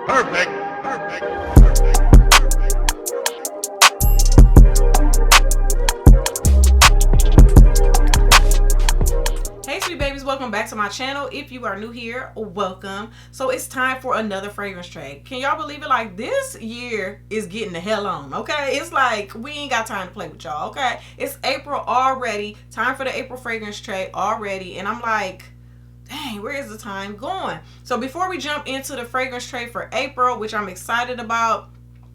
Perfect. Perfect. Hey sweet babies, welcome back to my channel. If you are new here, welcome. So it's time for another fragrance tray. Can y'all believe it? Like, this year is getting the hell on, okay? It's like we ain't got time to play with y'all, okay? It's April already. Time for the April fragrance tray already. And I'm like, dang, where is the time going? So before we jump into the fragrance tray for April, which I'm excited about,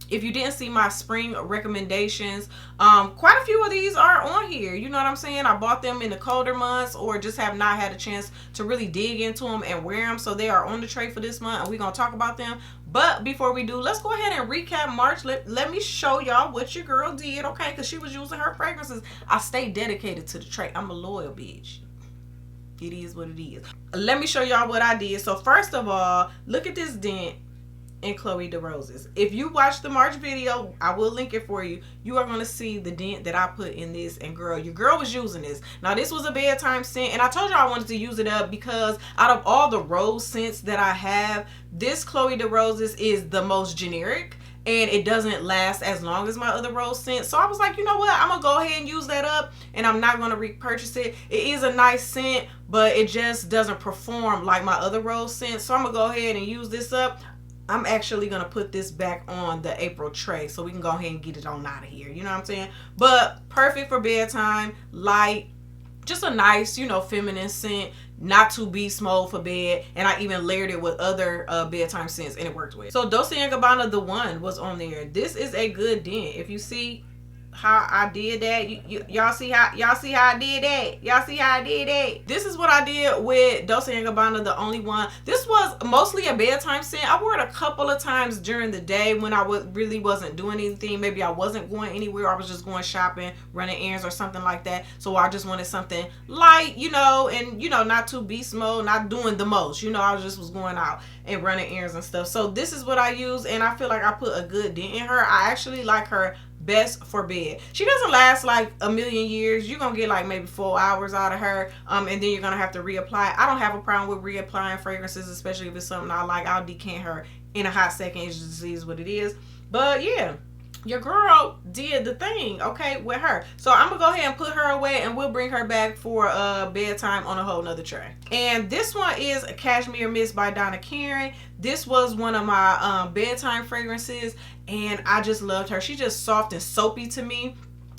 if you didn't see my spring recommendations, quite a few of these are on here. You know what I'm saying? I bought them in the colder months or just have not had a chance to really dig into them and wear them. So they are on the tray for this month and we're going to talk about them. But before we do, let's go ahead and recap March. Let me show y'all what your girl did, okay? Because she was using her fragrances. I stay dedicated to the tray. I'm a loyal bitch. It is what it is. Let me show y'all what I did. So first of all, look at this dent in Chloe de Rose's. If you watch the March video, I will link it for you. You are going to see the dent that I put in this. And girl, your girl was using this. Now this was a bedtime scent, and I told you I wanted to use it up because out of all the rose scents that I have, this Chloe de Rose's is the most generic. And it doesn't last as long as my other rose scent. So I was like, you know what? I'm going to go ahead and use that up. And I'm not going to repurchase it. It is a nice scent, but it just doesn't perform like my other rose scent. So I'm going to go ahead and use this up. I'm actually going to put this back on the April tray so we can go ahead and get it on out of here. You know what I'm saying? But perfect for bedtime, light, just a nice, you know, feminine scent. Not too beast mode for bed, and I even layered it with other bedtime scents, and it worked with. So Dolce & Gabbana The One was on there. This is a good dent. If you see how I did that, y'all see how I did that. Y'all see how I did that. This is what I did with Dolce & Gabbana The Only One. This was mostly a bedtime scent. I wore it a couple of times during the day when I really wasn't doing anything. Maybe I wasn't going anywhere. I was just going shopping, running errands or something like that. So I just wanted something light, you know, and you know, not too beast mode, not doing the most. You know, I was going out and running errands and stuff. So this is what I use, and I feel like I put a good dent in her. I actually like her best for bed. She doesn't last like a million years. You're gonna get like maybe 4 hours out of her, and then you're gonna have to reapply. I don't have a problem with reapplying fragrances, especially if it's something I like. I'll decant her in a hot second. It just is what it is. But yeah, your girl did the thing, okay, with her. So I'm gonna go ahead and put her away, and we'll bring her back for bedtime on a whole nother tray. And this one is Cashmere Mist by Donna Karan. This was one of my bedtime fragrances, and I just loved her. She's just soft and soapy to me.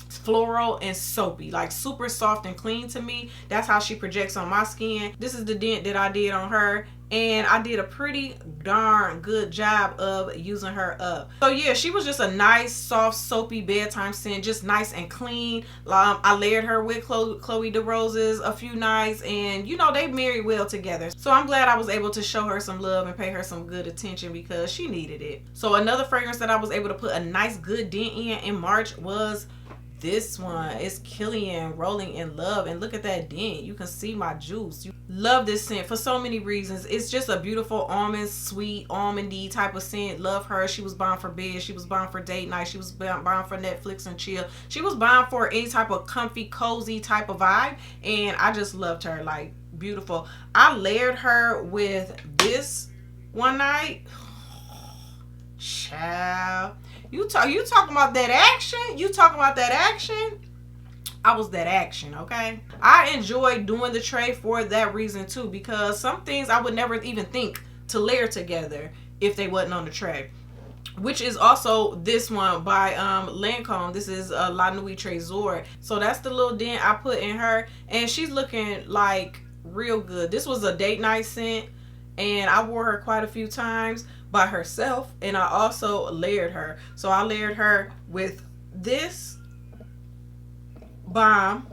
Floral and soapy, like super soft and clean to me. That's how she projects on my skin. This is the dent that I did on her, and I did a pretty darn good job of using her up. So yeah, she was just a nice soft soapy bedtime scent, just nice and clean. I layered her with Chloe de Rose's a few nights, and you know, they married well together. So I'm glad I was able to show her some love and pay her some good attention because she needed it. So another fragrance that I was able to put a nice good dent in March was this one. It's Killian Rolling in Love, and look at that dent. You can see my juice. You love this scent for so many reasons. It's just a beautiful almond, sweet, almondy type of scent. Love her. She was bound for bed. She was bound for date night. She was bound for Netflix and chill. She was bound for any type of comfy, cozy type of vibe, and I just loved her. Like, beautiful. I layered her with this one night. Child. You talking about that action? You talking about that action? I was that action, okay? I enjoy doing the tray for that reason too, because some things I would never even think to layer together if they wasn't on the tray. Which is also this one by Lancome. This is La Nuit Trésor. So that's the little dent I put in her, and she's looking like real good. This was a date night scent, and I wore her quite a few times by herself, and I also layered her. So I layered her with this bomb,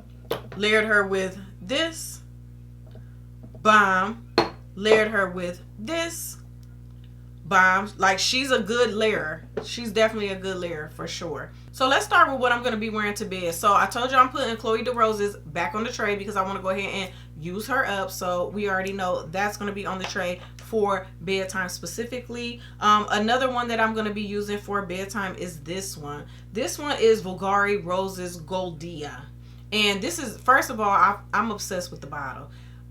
layered her with this bomb, layered her with this bomb. Like, she's a good layer. She's definitely a good layer for sure. So let's start with what I'm going to be wearing to bed. So I told you I'm putting Chloe de Rose's back on the tray because I want to go ahead and use her up. So we already know that's going to be on the tray for bedtime specifically. Another one that I'm going to be using for bedtime is this one. This one is Bulgari Roses Goldia. And this is, first of all, I'm obsessed with the bottle.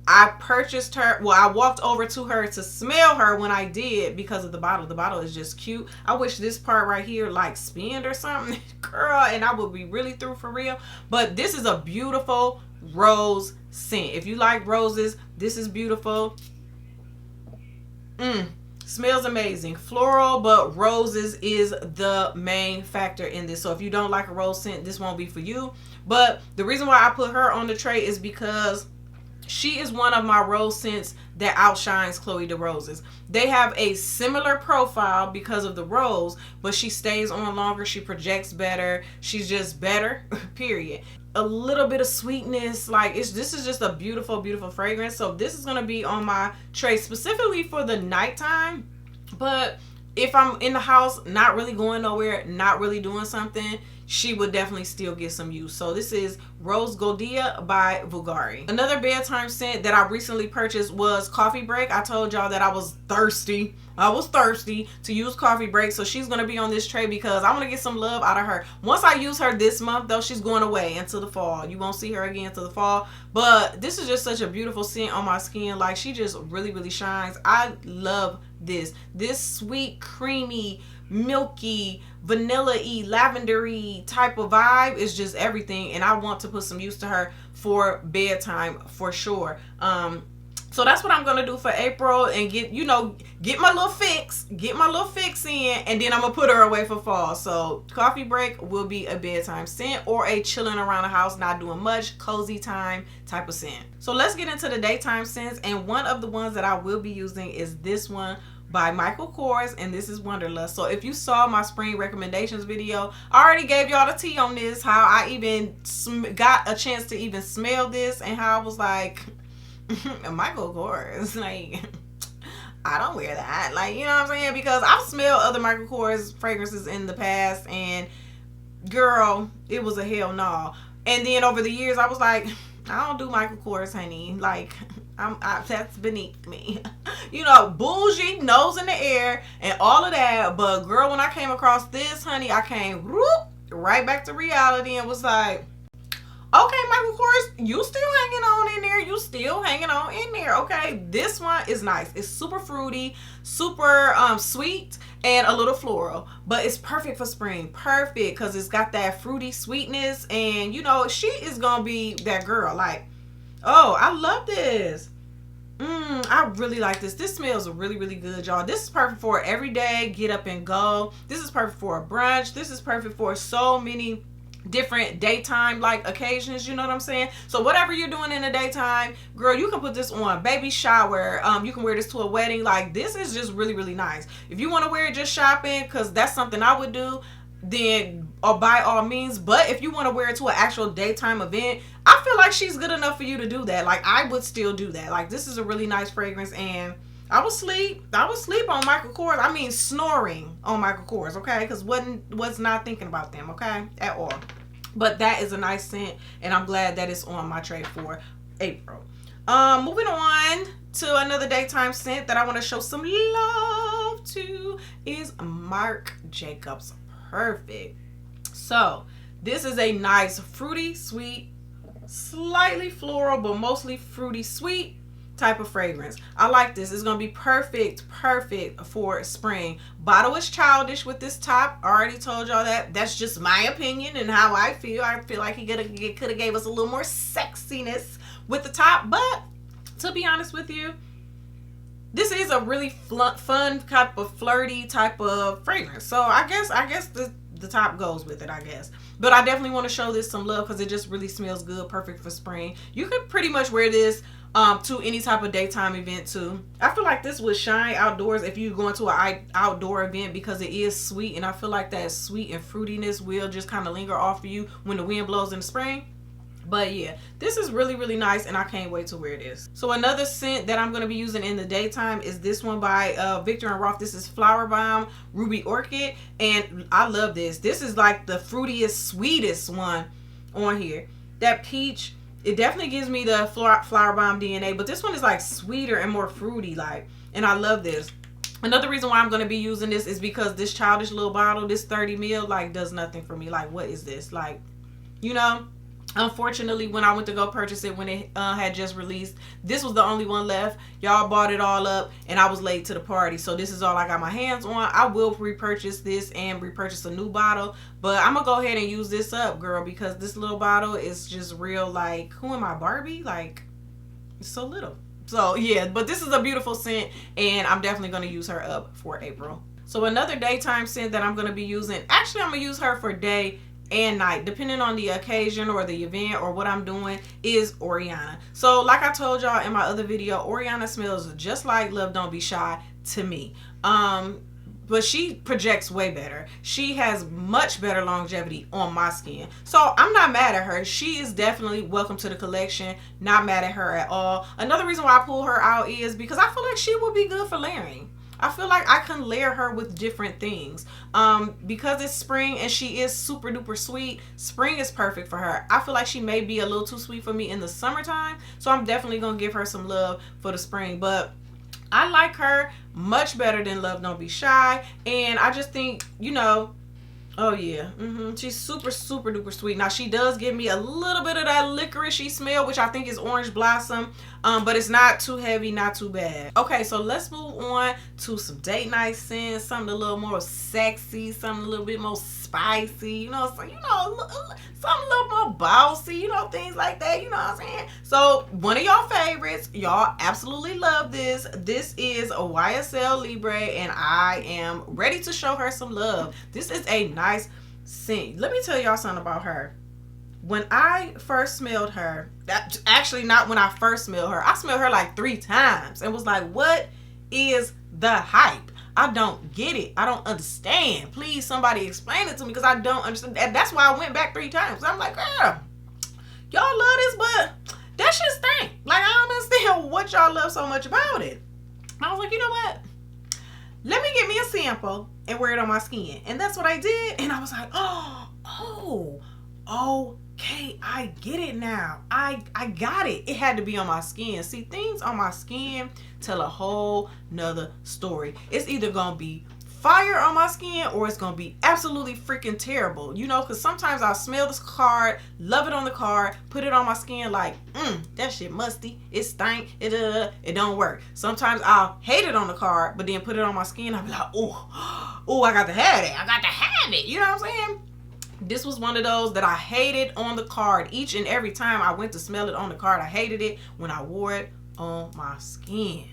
I purchased her. Well, I walked over to her to smell her when I did because of the bottle. The bottle is just cute. I wish this part right here like spinned or something, girl, and I would be really through for real. But this is a beautiful rose scent. If you like roses, this is beautiful. Smells amazing. Floral, but roses is the main factor in this. So if you don't like a rose scent, this won't be for you. But the reason why I put her on the tray is because she is one of my rose scents that outshines Chloe de Roses. They have a similar profile because of the rose, but she stays on longer. She projects better. She's just better, period. A little bit of sweetness. Like, this is just a beautiful, beautiful fragrance. So this is going to be on my tray specifically for the nighttime. But if I'm in the house, not really going nowhere, not really doing something, she would definitely still get some use. So this is Rose Goldia by Vulgari. Another bedtime scent that I recently purchased was Coffee Break. I told y'all that I was thirsty. I was thirsty to use Coffee Break. So she's going to be on this tray because I want to get some love out of her. Once I use her this month, though, she's going away until the fall. You won't see her again until the fall. But this is just such a beautiful scent on my skin. Like, she just really, really shines. I love this. This sweet, creamy, milky, vanilla-y, lavender-y type of vibe is just everything, and I want to put some use to her for bedtime for sure. So that's what I'm gonna do for April, and get my little fix in, and then I'm gonna put her away for fall. So Coffee Break will be a bedtime scent or a chilling around the house, not doing much, cozy time type of scent. So let's get into the daytime scents, and one of the ones that I will be using is this one by Michael Kors, and this is Wanderlust. So if you saw my spring recommendations video, I already gave y'all the tea on this, how I even got a chance to even smell this, and how I was like, Michael Kors, like, I don't wear that, like, you know what I'm saying, because I've smelled other Michael Kors fragrances in the past, and girl, it was a hell no. And then over the years, I was like, I don't do Michael Kors, honey, like, that's beneath me. You know, bougie, nose in the air, and all of that. But girl, when I came across this, honey, I came right back to reality and was like, okay, Michael Kors, you still hanging on in there. You still hanging on in there. Okay, this one is nice. It's super fruity, super sweet, and a little floral. But it's perfect for spring. Perfect, because it's got that fruity sweetness. And, you know, she is going to be that girl. Like, oh, I love this. I really like this. This smells really, really good, y'all. This is perfect for every day, get up and go. This is perfect for a brunch. This is perfect for so many different daytime like occasions, you know what I'm saying? So whatever you're doing in the daytime, girl, you can put this on baby shower. You can wear this to a wedding. Like, this is just really, really nice. If you want to wear it just shopping, because that's something I would do, then or by all means. But if you want to wear it to an actual daytime event, I feel like she's good enough for you to do that. Like, I would still do that. Like, this is a really nice fragrance, and I would sleep on Michael Kors. I mean, snoring on Michael Kors, okay? Because was not thinking about them, okay, at all. But that is a nice scent, and I'm glad that it's on my tray for April. Moving on to another daytime scent that I want to show some love to is Marc Jacobs Perfect. So this is a nice fruity sweet, slightly floral, but mostly fruity sweet type of fragrance. I like this. It's gonna be perfect for spring. Bottle is childish with this top. I already told y'all that. That's just my opinion and how I feel. I feel like he could have gave us a little more sexiness with the top, but to be honest with you, this is a really fun type of flirty type of fragrance. So I guess the top goes with it, I guess. But I definitely want to show this some love because it just really smells good. Perfect for spring. You could pretty much wear this to any type of daytime event too. I feel like this would shine outdoors if you're going to an outdoor event because it is sweet, and I feel like that sweet and fruitiness will just kind of linger off of you when the wind blows in the spring. But yeah, this is really, really nice, and I can't wait to wear this. So another scent that I'm going to be using in the daytime is this one by Victor and Rolf. This is Flower Bomb Ruby Orchid, and I love this. This is like the fruitiest, sweetest one on here. That peach, it definitely gives me the Flower Bomb DNA, but this one is like sweeter and more fruity, like, and I love this. Another reason why I'm going to be using this is because this childish little bottle, this 30 ml, like, does nothing for me. Like, what is this? Like, you know, Unfortunately, when I went to go purchase it when it had just released, this was the only one left. Y'all bought it all up and I was late to the party. So this is all I got my hands on. I will repurchase this and repurchase a new bottle. But I'm going to go ahead and use this up, girl, because this little bottle is just real like, who am I, Barbie? Like, it's so little. So yeah, but this is a beautiful scent and I'm definitely going to use her up for April. So another daytime scent that I'm going to be using, actually I'm going to use her for day and night, depending on the occasion or the event or what I'm doing, is Oriana. So like I told y'all in my other video, Oriana smells just like Love Don't Be Shy to me. But she projects way better. She has much better longevity on my skin. So I'm not mad at her. She is definitely welcome to the collection. Not mad at her at all. Another reason why I pull her out is because I feel like she will be good for layering. I feel like I can layer her with different things. Because it's spring and she is super duper sweet, spring is perfect for her. I feel like she may be a little too sweet for me in the summertime, so I'm definitely gonna give her some love for the spring. But I like her much better than Love Don't Be Shy, and I just think, you know, oh yeah, she's super duper sweet. Now she does give me a little bit of that licoricey smell, which I think is orange blossom, but it's not too heavy, not too bad. Okay, so let's move on to some date night scents, something a little more sexy, something a little bit more spicy, you know, so, you know, something a little more bossy, you know, things like that, you know what I'm saying? So one of y'all favorites, y'all absolutely love this. This is a YSL Libre, and I am ready to show her some love. This is a nice scent. Let me tell y'all something about her. When I first smelled her, actually not when I first smelled her, I smelled her like 3 times and was like, what is the hype? I don't get it. I don't understand. Please, somebody explain it to me, because I don't understand. That's why I went back 3 times. I'm like, girl, y'all love this, but that shit stink. Like, I don't understand what y'all love so much about it. I was like, you know what? Let me get me a sample and wear it on my skin. And that's what I did. And I was like, okay, I get it now. I got it. It had to be on my skin. See, things on my skin tell a whole nother story. It's either gonna be fire on my skin or it's gonna be absolutely freaking terrible, you know, because sometimes I'll smell this card, love it on the card, put it on my skin like, that shit musty, it stank, it don't work. Sometimes I'll hate it on the card, but then put it on my skin, I'll be like, oh, I got to have it, I got to have it, you know what I'm saying? This was one of those that I hated on the card. Each and every time I went to smell it on the card, I hated it when I wore it on my skin.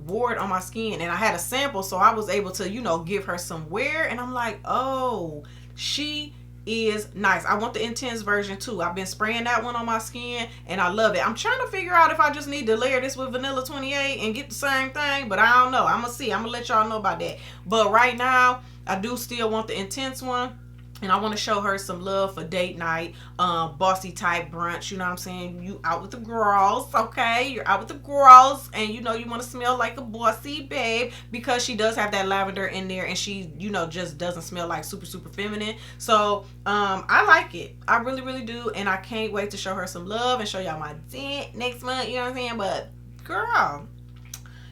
Wore it on my skin, and I had a sample, so I was able to, you know, give her some wear, and I'm like, oh, she is nice. I want the intense version too. I've been spraying that one on my skin and I love it. I'm trying to figure out if I just need to layer this with vanilla 28 and get the same thing, but I don't know. I'm gonna see. I'm gonna let y'all know about that. But right now I do still want the intense one. And I want to show her some love for date night, bossy type brunch. You know what I'm saying? You out with the girls, okay? You're out with the girls, and you know you want to smell like a bossy babe, because she does have that lavender in there, and she, you know, just doesn't smell like super feminine. So I like it. I really do, and I can't wait to show her some love and show y'all my dent next month. You know what I'm saying? But girl,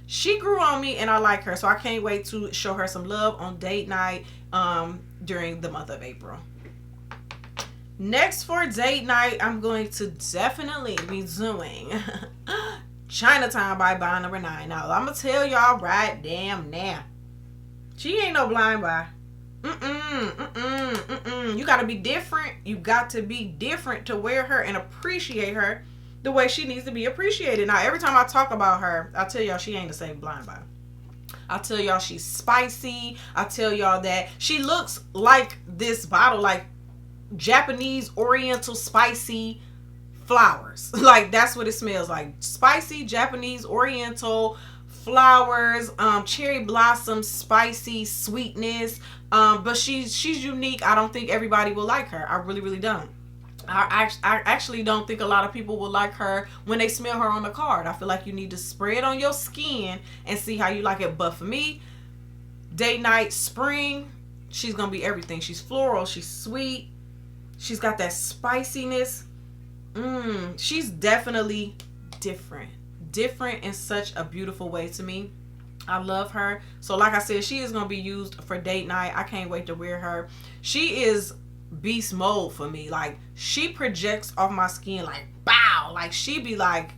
she grew on me, and I like her, so I can't wait to show her some love on date night during the month of April. Next for date night, I'm going to definitely be doing Chinatown by BANDA. Now, I'm going to tell y'all right damn now, she ain't no blind buy. You got to be different. You got to be different to wear her and appreciate her the way she needs to be appreciated. Now, every time I talk about her, I tell y'all she ain't the same blind buy. I tell y'all she's spicy. I tell y'all that she looks like this bottle, like Japanese oriental spicy flowers. Like, that's what it smells like. Spicy Japanese oriental flowers, cherry blossom, spicy sweetness. But she's unique. I don't think everybody will like her. I really don't. I actually don't think a lot of people will like her when they smell her on the card. I feel like you need to spray it on your skin and see how you like it. But for me, date night, spring, she's gonna be everything. She's floral, she's sweet, she's got that spiciness. She's definitely different in such a beautiful way to me. I love her. So like I said, she is gonna be used for date night. I can't wait to wear her. She is beast mode for me. Like, she projects off my skin like bow. Like, she be like,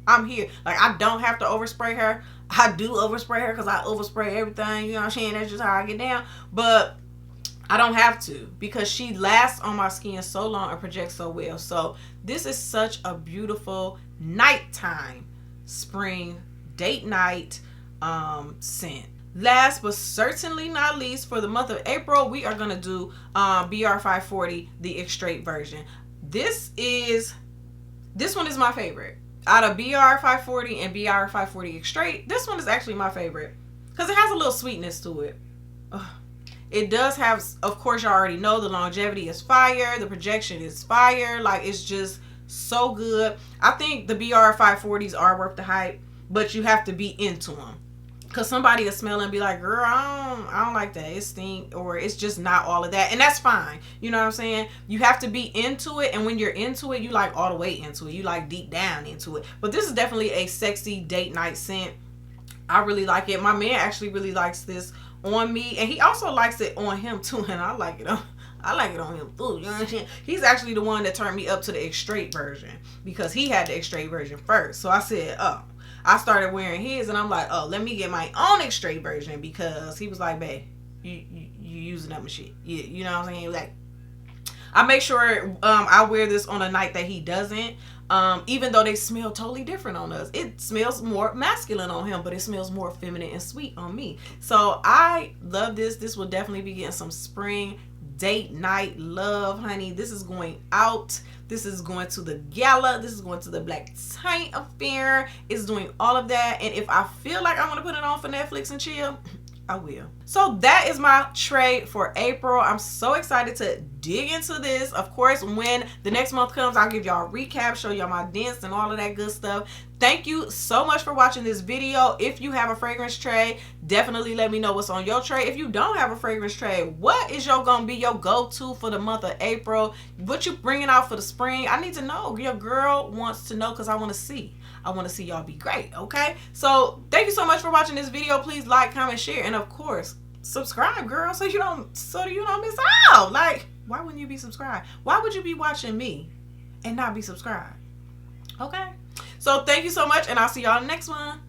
I'm here. Like, I don't have to overspray her. I do overspray her because I overspray everything. You know what I'm saying? That's just how I get down. But I don't have to, because she lasts on my skin so long and projects so well. So this is such a beautiful nighttime spring date night scent. Last but certainly not least, for the month of April, we are going to do BR 540, the extrait version. This one is my favorite. Out of BR 540 and BR 540 extrait, this one is actually my favorite because it has a little sweetness to it. Ugh. It does have, of course, you already know, the longevity is fire. The projection is fire. Like, it's just so good. I think the BR 540s are worth the hype, but you have to be into them. Because somebody will smell and be like, girl, I don't like that. It stink, or it's just not all of that. And that's fine. You know what I'm saying? You have to be into it. And when you're into it, you like all the way into it. You like deep down into it. But this is definitely a sexy date night scent. I really like it. My man actually really likes this on me. And he also likes it on him too. And I like it on him too. You know what I'm saying? He's actually the one that turned me up to the extrait version, because he had the extrait version first. So I said, oh. I started wearing his, and I'm like, oh, let me get my own extrait version, because he was like, babe, you using up my shit. You know what I'm saying? Like, I make sure I wear this on a night that he doesn't. Even though they smell totally different on us. It smells more masculine on him, but it smells more feminine and sweet on me. So I love this. This will definitely be getting some spring date night love, honey. This is going out. This is going to the gala. This is going to the black tie affair. It's doing all of that. And if I feel like I want to put it on for Netflix and chill, I will. So that is my trade for April. I'm so excited to dig into this. Of course, when the next month comes, I'll give y'all a recap, show y'all my dents and all of that good stuff. Thank you so much for watching this video. If you have a fragrance tray, definitely let me know what's on your tray. If you don't have a fragrance tray, what is gonna be your go-to for the month of April? What you bringing out for the spring? I need to know. Your girl wants to know, because I want to see. I want to see y'all be great, okay? So thank you so much for watching this video. Please like, comment, share, and of course, subscribe, girl, so you don't miss out. Like, why wouldn't you be subscribed? Why would you be watching me and not be subscribed? Okay? So thank you so much, and I'll see y'all in the next one.